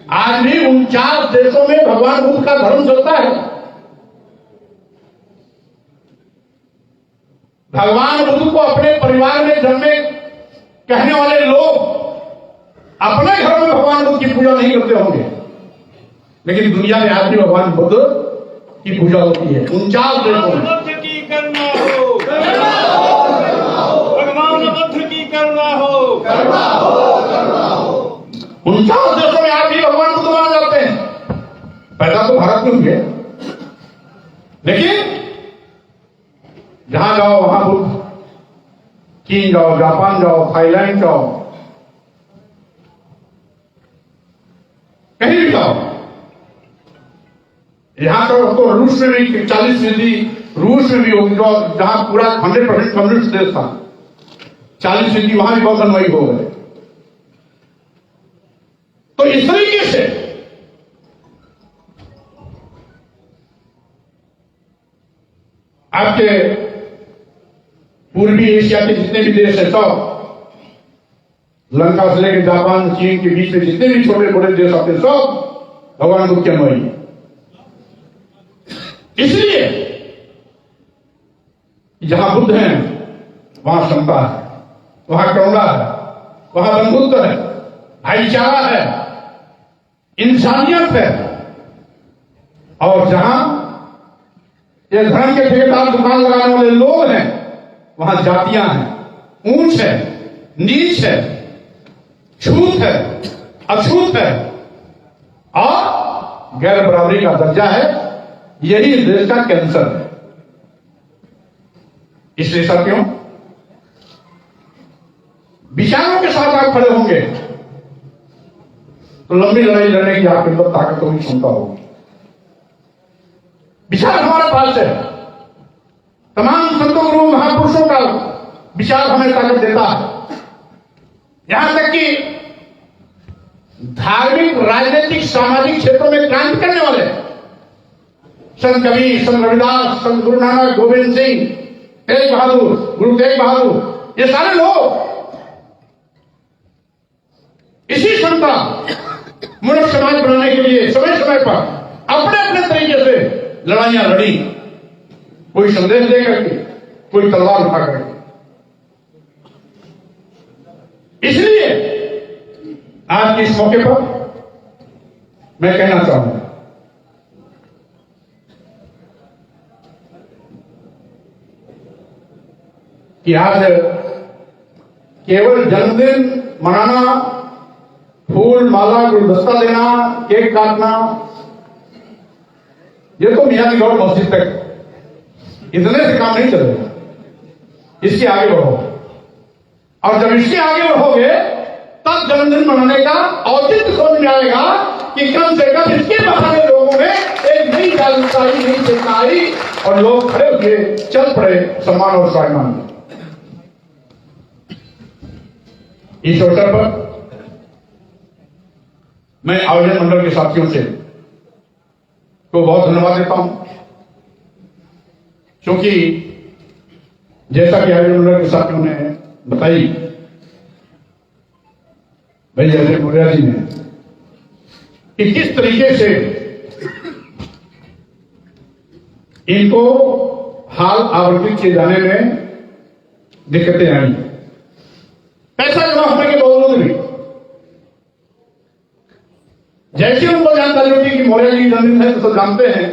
[SPEAKER 1] आज भी 49 देशों में भगवान बुद्ध का धर्म चलता है। भगवान बुद्ध को अपने परिवार में जन्मे कहने वाले लोग अपने घरों में भगवान बुद्ध की पूजा नहीं करते होंगे, लेकिन दुनिया में आज भी भगवान बुद्ध की पूजा होती है 49 देशों में।
[SPEAKER 2] की करुणा हो, भगवान बुद्ध की करुणा हो,
[SPEAKER 1] 49 देशों में आज भी भगवान बुद्ध माने जाते हैं। पैदा तो भारत में हुए, लेकिन जहां जाओ वहां बुद्ध, चीन जाओ, जापान जाओ, थाईलैंड जाओ, कहीं भी जाओ, यहां तो रूस में भी 40% रूस में भी होगी, जो जहां पूरा 100% कम्युनिस्ट देश था, 40% वहां भी बहुत अनुयायी हो गए। तो इस तरीके से आपके पूर्वी एशिया के जितने भी देश हैं, सब लंका से लेकर जापान चीन के बीच में जितने भी छोटे बड़े देश आते हैं, सब भगवान बुद्ध के अनुयायी। इसलिए जहां बुद्ध हैं वहां समता है, वहां करुणा है, वहां बंधुत्व है, भाईचारा है, इंसानियत है। और जहां ये धर्म के ठेकेदार दुकान लगाने वाले लोग हैं, वहां जातियां हैं, ऊंच है, नीच है, छूत है, अछूत है और गैर बराबरी का दर्जा है। यही इस देश का कैंसर है। इसलिए साथियों, विचारों के साथ आप खड़े होंगे तो लंबी लड़ाई लड़ने की आपके अंदर ताकत होगी, क्षमता होगी। विचार हमारे पास है, तमाम संतों गुरु महापुरुषों का विचार हमें ताकत देता है। यहां तक कि धार्मिक, राजनीतिक, सामाजिक क्षेत्रों में क्रांति करने वाले संत कबीर, संत रविदास, संत गुरु नानक, गोविंद सिंह, तेग बहादुर, गुरु तेग बहादुर, ये सारे लोग इसी क्षमता मनुष्य समाज बनाने के लिए समय समय पर अपने अपने तरीके से लड़ाइयां लड़ी, कोई संदेश दे करके, कोई तलवार उठा करके। इसलिए आज के इस मौके पर मैं कहना चाहूंगा कि आज केवल जन्मदिन मनाना, फूल माला गुलदस्ता देना, केक काटना, ये तो मियां की गौर मस्जिद तक, इतने से काम नहीं चलेगा। इसके आगे बढ़ो, और जब इसके आगे बढ़ोगे तब जन्मदिन मनाने का औचित्य समझ में आएगा कि कम से कम इसके बहाने लोगों में एक नई जागरूकता आई, नई चेतना आई और लोग खड़े हुए चल पड़े सम्मान और स्वाभिमान में। इस अवसर पर मैं आयोजन मंडल के साथियों से को बहुत धन्यवाद देता हूं, क्योंकि जैसा कि आयोजन मंडल के साथियों ने बताई, भाई अजय मौर्य जी ने, कि किस तरीके से इनको हाल आवंटित किए जाने में दिक्कतें आई, पैसा जमा होने के बावजूद भी। जैसे उनको जानकारी होती कि मौर्य जी जन्मदिन है तो जानते हैं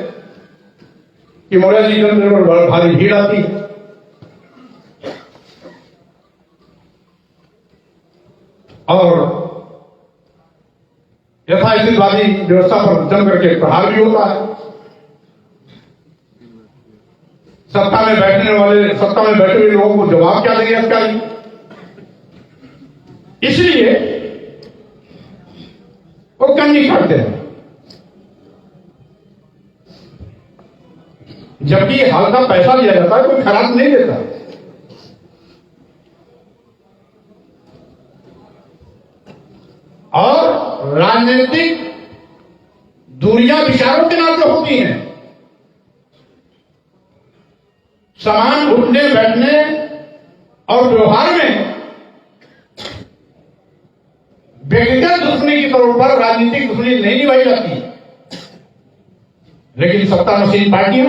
[SPEAKER 1] कि मौर्य जी जन्मदिन पर भारी भीड़ आती है। और यथास्थितिवादी व्यवस्था पर जम करके प्रहार भी होता है। सत्ता में बैठे हुए लोगों को जवाब क्या देंगे अधिकारी? इसलिए वो कन्नी काटते हैं, जबकि हल्का पैसा दिया जाता है, कोई खराब नहीं देता। और राजनीतिक दूरियां विचारों के नाते होती हैं। समान उठने बैठने और व्यवहार में व्यक्तिगत दुश्मनी के तौर पर राजनीतिक दुश्मनी नहीं निभाई जाती, लेकिन सत्ता नशीन पार्टियां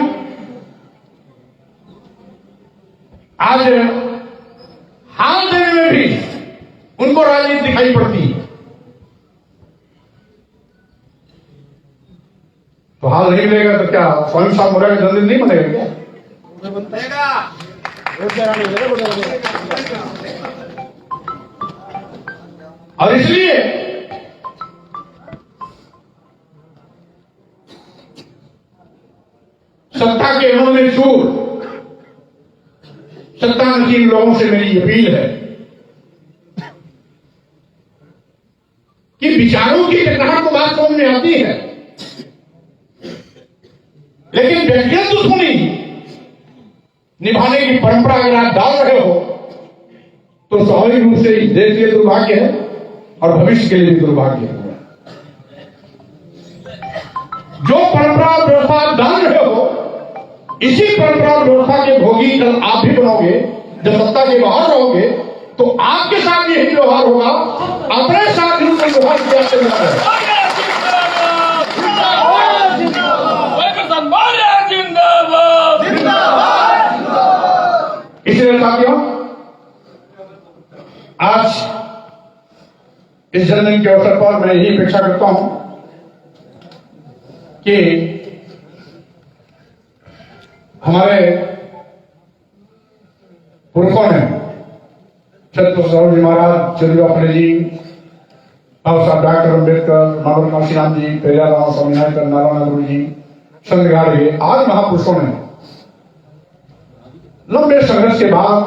[SPEAKER 1] आज हाल देने में भी उनको राजनीति दिखाई पड़ती है। तो हाल नहीं मिलेगा तो क्या स्वयं शाह मोरा का जन्मदिन नहीं मनेगा क्या? और इसलिए सत्ता के इन्होंने चूर, सत्ता नशीन लोगों से मेरी अपील है कि विचारों की टकराहट को बात समझ में आती है, लेकिन व्यक्तिगत दुश्मनी निभाने की परंपरा अगर आप डाल रहे हो तो स्वाभाविक रूप से इस देश के लिए दुर्भाग्य है और भविष्य के लिए भी दुर्भाग्य है। जो परंपरा व्यवस्था आप डाल रहे हो, इसी परंपरा व्यवस्था के भोगी कल आप भी बनोगे। जब सत्ता के बाहर रहोगे तो आपके साथ यही व्यवहार होगा, अपने साथ ही व्यवहार किया जाएगा। इसलिए साथियों, आज इस जन्मदिन के अवसर पर मैं यही अपेक्षा करता हूं कि हमारे पुरखों ने छत्रपति शिवाजी महाराज, चंद्रबाबू फुले जी, बाबा साहब डॉक्टर अम्बेडकर, महात्मा काशीराम जी, पेरियार राम स्वामी नायकर, नारायण गुरु जी, संत गाड़गे, आज महापुरुषों ने लंबे संघर्ष के बाद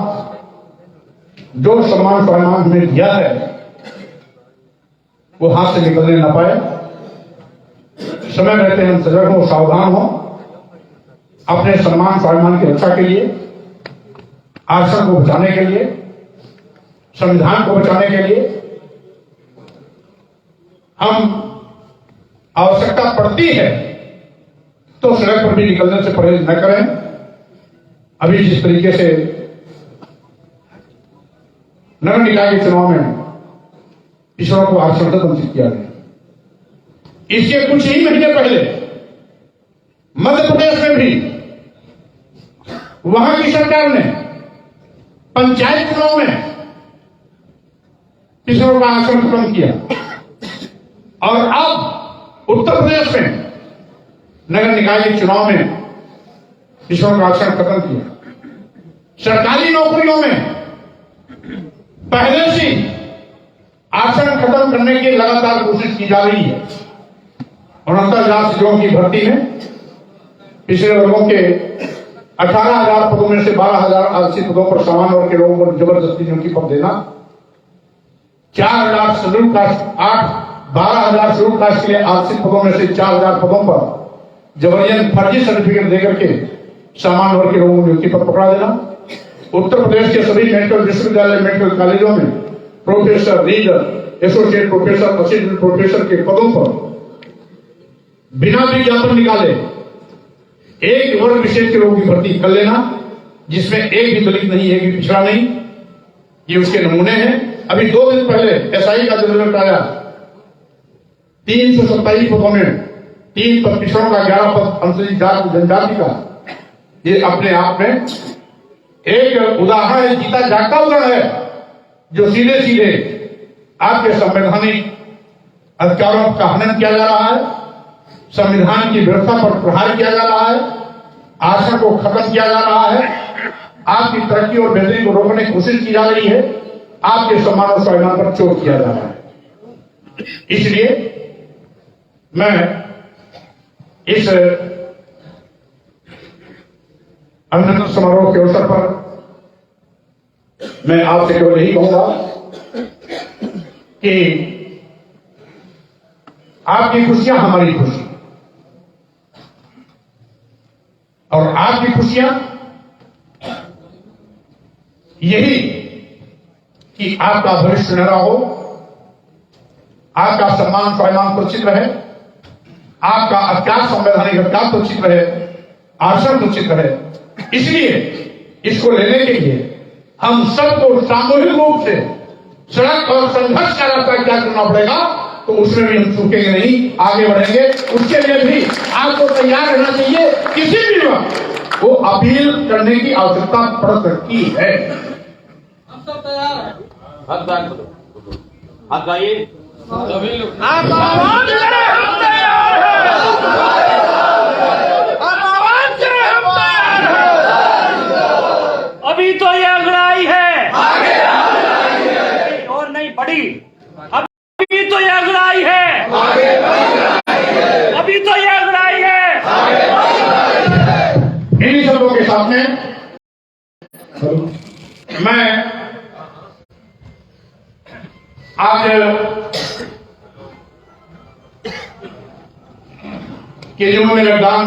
[SPEAKER 1] जो सम्मान सम्मान हमें दिया है वो हाथ से निकलने न पाए। समय रहते हम सजग हो, सावधान हो, अपने सम्मान स्वाभिमान की रक्षा के लिए, आरक्षण को बचाने के लिए, संविधान को बचाने के लिए हम आवश्यकता पड़ती है तो सड़क पर भी निकलने से परहेज न करें। अभी जिस तरीके से नगर निकाय के चुनाव में पिछड़ों को आरक्षण से वंचित किया गया, इसके कुछ ही महीने पहले मध्य प्रदेश में भी वहां की सरकार ने पंचायत चुनाव में पिछड़ों का आरक्षण खत्म किया और अब उत्तर प्रदेश में नगर निकाय के चुनाव में पिछड़ों का आरक्षण खत्म किया। सरकारी नौकरियों में पहले से आरक्षण खत्म करने की लगातार कोशिश की जा रही है। 69,000 सीटों की भर्ती में पिछड़े वर्गों के 18,000 पदों में से 12,000 आरक्षित पदों पर समान वर्ग के लोगों को जबरदस्ती नियुक्ति पद देना, 4,000 शेड्यूल कास्ट 12,000 शेड्यूल कास्ट के लिए आरक्षित पदों में से 4,000 पदों पर जबरन फर्जी सर्टिफिकेट देकर के समान वर्ग के लोगों को नियुक्ति पद पकड़ा देना, उत्तर प्रदेश के सभी मेडिकल विश्वविद्यालय, मेडिकल कॉलेजों में professor, reader, associate professor, assistant professor के पदों पर बिना विज्ञापन निकाले एक वर्ग विशेष के लोगों की भर्ती कर लेना, जिसमें एक भी दलित नहीं, एक भी पिछड़ा नहीं। ये उसके नमूने हैं। अभी 2 दिन पहले एसआई का जो रिजल्ट आया, 327 पदों में 3 पद पिछड़ों का, 11 पद अनुसूचित जाति जनजाति का। ये अपने आप में एक उदाहरण है, जीता जागता उदाहरण है, जो सीधे सीधे आपके संवैधानिक अधिकारों का हनन किया जा रहा है, संविधान की व्यवस्था पर प्रहार किया जा रहा है, आरक्षण को खत्म किया जा रहा है, आपकी तरक्की और बेहतरी को रोकने की कोशिश की जा रही है, आपके सम्मान और स्वाभिमान पर चोट किया जा रहा है। इसलिए मैं इस अभिनंदन समारोह के अवसर पर मैं आपसे केवल यही कहूंगा कि आपकी खुशियां हमारी खुशी, और आपकी खुशियां यही कि आपका भविष्य सुनहरा हो, आपका सम्मान स्वाभिमान सुरक्षित रहे, आपका अत्याचार संवैधानिक अधिकार सुरक्षित रहे, आचरण सुरक्षित रहे। इसलिए इसको लेने के लिए हम सबको सामूहिक रूप से सड़क और संघर्ष का रास्ता क्या करना पड़ेगा, तो उसमें भी हम चूकेंगे नहीं, आगे बढ़ेंगे। उसके लिए भी आपको तैयार रहना चाहिए। किसी भी वक्त वो अपील करने की आवश्यकता पड़ सकती है।
[SPEAKER 3] हम सब तैयार हैं।
[SPEAKER 2] हाथ गाइए।
[SPEAKER 3] सभी लोग
[SPEAKER 2] आप आवाज करें, हम तैयार हैं। आप आवाज करें, हम तैयार हैं।
[SPEAKER 4] अभी तो ये अगड़ाई है,
[SPEAKER 2] आगे
[SPEAKER 4] और नहीं बढ़ी। अभी तो ये अगड़ाई है, अभी तो ये अगड़ाई है।
[SPEAKER 1] इन्हीं शब्दों के साथ में मैं आज केजरीवाल में रक्तदान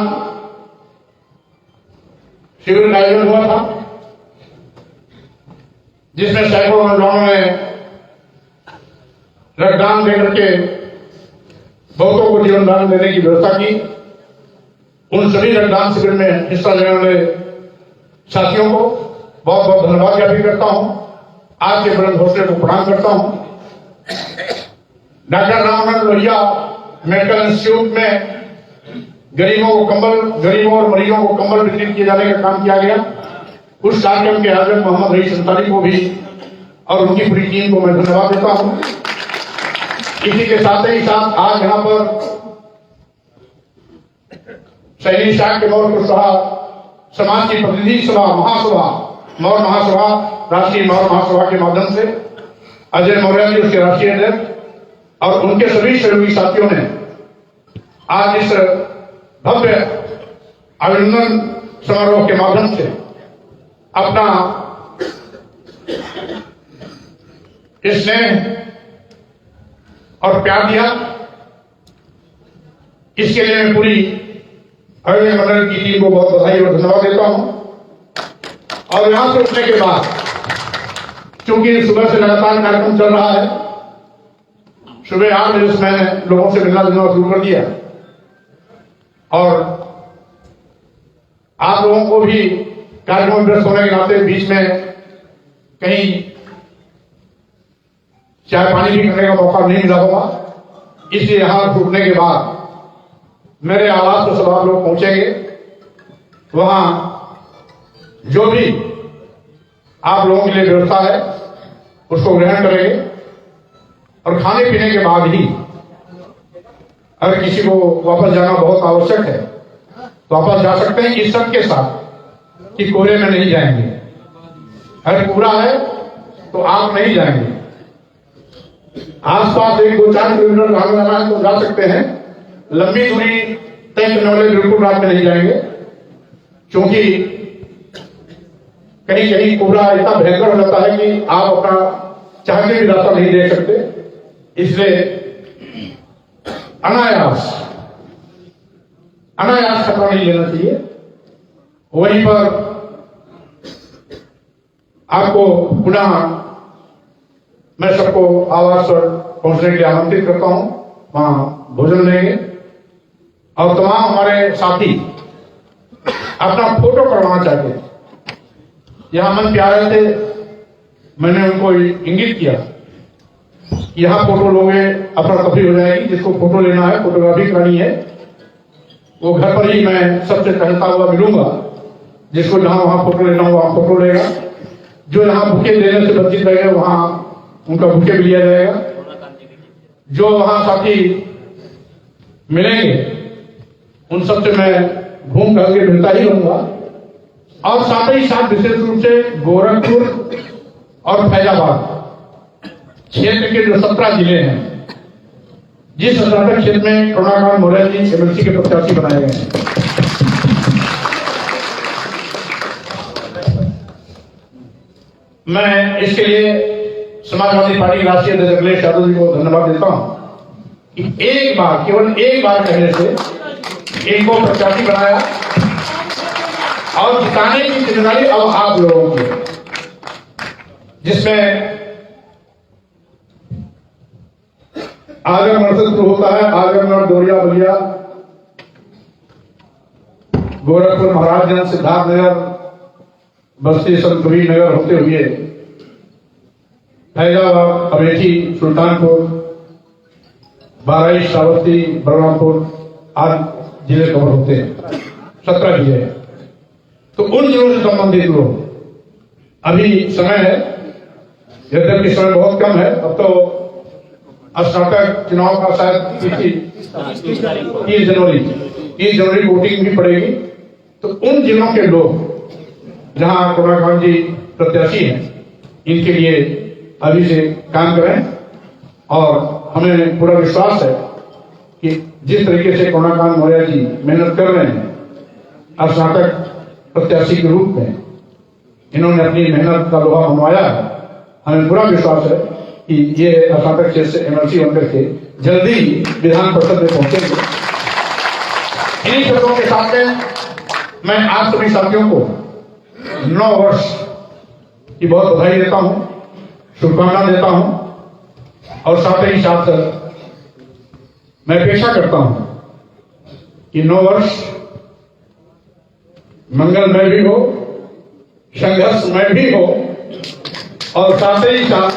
[SPEAKER 1] शिविर का आयोजन हुआ था, जिसमें सैकड़ों नौजवानों ने रक्तदान देकर के बहुतों को जीवन दान देने की व्यवस्था की। उन सभी रक्तदान शिविर में हिस्सा लेने वाले साथियों को बहुत बहुत धन्यवाद ज्ञापित करता हूं। आज के बुलंद हौसले को प्रणाम करता हूं। Doctor Ram Manohar Lohia medical institute में गरीबों और मरीजों को कंबल वितरित किए जाने का काम किया गया। उस कार्यक्रम के आयोजक मोहम्मद रईस अंसारी को भी और उनकी पूरी टीम को मैं धन्यवाद देता हूं। इसी के साथ ही साथ आज यहां पर सैनिक शाह के मौर्य कुशवाहा समाज की प्रतिनिधि सभा महासभा मौर्य महासभा राष्ट्रीय मौर्य महासभा के माध्यम से अजय मौर्य जी उसके राष्ट्रीय अध्यक्ष और उनके सभी सहयोगी साथियों ने आज इस भव्य अभिनंदन समारोह के माध्यम से अपना स्नेह और प्यार दिया। इसके लिए मैं पूरी आयोजन मंडल की टीम को बहुत बधाई और धन्यवाद देता हूं। और यहां से उठने के बाद, क्योंकि सुबह से लगातार कार्यक्रम चल रहा है, सुबह 8 बजे से मैंने लोगों से मिलना जुलना शुरू कर दिया और आप लोगों को भी कार्यक्रम में व्यस्त होने के नाते बीच में कहीं चाय पानी भी करने का मौका नहीं मिला होगा। इसलिए यहां छूटने के बाद मेरे आवास पर सब आप लोग पहुंचेंगे, वहां जो भी आप लोगों के लिए व्यवस्था है उसको ग्रहण करेंगे और खाने पीने के बाद ही अगर किसी को वापस जाना बहुत आवश्यक है तो वापस जा सकते हैं, इस शर्त के साथ कि कोहरे में नहीं जाएंगे। अगर पूरा है तो आप नहीं जाएंगे। आसपास 1-2-4 किलोमीटर आगे जाना है तो जा सकते हैं। लंबी दूरी तय करने वाले बिल्कुल रात में नहीं जाएंगे, क्योंकि कहीं कहीं कोहरा इतना भयंकर हो जाता है कि आप अपना चाह के भी रास्ता नहीं देख सकते। इसलिए अनायास खतरा नहीं लेना चाहिए। वहीं पर आपको पुनः मैं सबको आवास पर पहुंचने के लिए आमंत्रित करता हूं। वहां भोजन लेंगे और तमाम हमारे साथी अपना फोटो करवाना चाहते हैं। यहां मन प्यारे थे, मैंने उनको इंगित किया, यहां फोटो लोगे अपना तफरी हो जाएगी। जिसको फोटो लेना है, फोटोग्राफी करानी है, वो घर पर ही मैं सबसे टहलता हुआ मिलूंगा। जिसको जहां वहां फोटो लेना हो वहां फोटो लेगा। जो यहां बुके देने से वंचित रहेगा वहां उनका बुके भी लिया जाएगा। जो वहां साथी मिलेंगे उन सबसे मैं घूम कर के मिलता ही रहूंगा। और साथ ही साथ विशेष रूप से गोरखपुर और फैजाबाद क्षेत्र के जो 17 जिले हैं, जिस स्नातक क्षेत्र में करुणाकांत मौर्य जी एमएलसी के प्रत्याशी बनाए गए हैं, मैं इसके लिए समाजवादी पार्टी के राष्ट्रीय अध्यक्ष अखिलेश यादव जी को धन्यवाद देता हूं कि एक बार, केवल एक बार कहने से इनको प्रत्याशी बनाया और जिताने की जिम्मेदारी अब आप लोगों की है, जिसमें आजमगढ़ से शुरू होता है। आजमगढ़, दोरिया, बलिया, गोरखपुर, महाराजगंज, सिद्धार्थनगर, बस्ती, संतकबीर नगर होते हुए फैजाबाद, अमेठी, सुल्तानपुर, बाराई, श्रावस्ती, बलरामपुर आदि जिले कवर होते हैं। 17 जिले। तो उन जिलों से संबंधित लोग, अभी समय है, यद्यपि समय बहुत कम है, अब तो स्नातक चुनाव का शायद 30 जनवरी वोटिंग भी पड़ेगी। तो उन जिलों के लोग जहां कोडाकांड जी प्रत्याशी हैं, इनके लिए अभी से काम करें और हमें पूरा विश्वास है कि जिस तरीके से कोडाकांड मौर्य जी मेहनत कर रहे हैं स्नातक प्रत्याशी के रूप में, इन्होंने अपनी मेहनत का लोहा मनवाया है। हमें पूरा विश्वास है कि ये स्नातक क्षेत्र से एमएलसी बनकर के जल्दी ही विधान परिषद में पहुंचेंगे। इन्हीं शब्दों के साथ में मैं आप सभी साथियों को 9 वर्ष की बहुत बधाई देता हूं, शुभकामना देता हूं और साथ ही साथ मैं अपेक्षा करता हूं कि 9 वर्ष मंगलमय भी हो, संघर्षमय भी हो और साथ ही साथ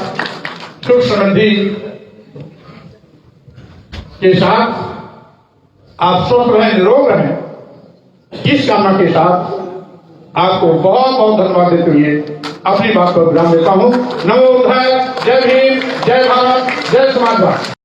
[SPEAKER 1] सुख समृद्धि के साथ आप स्वस्थ रहें, निरोग रहें, इस कामना के साथ आपको बहुत बहुत धन्यवाद देते हुए अपनी बात पर विराम देता हूं। नमो बुद्धाय, जय भीम, जय भारत, जय समाजवाद।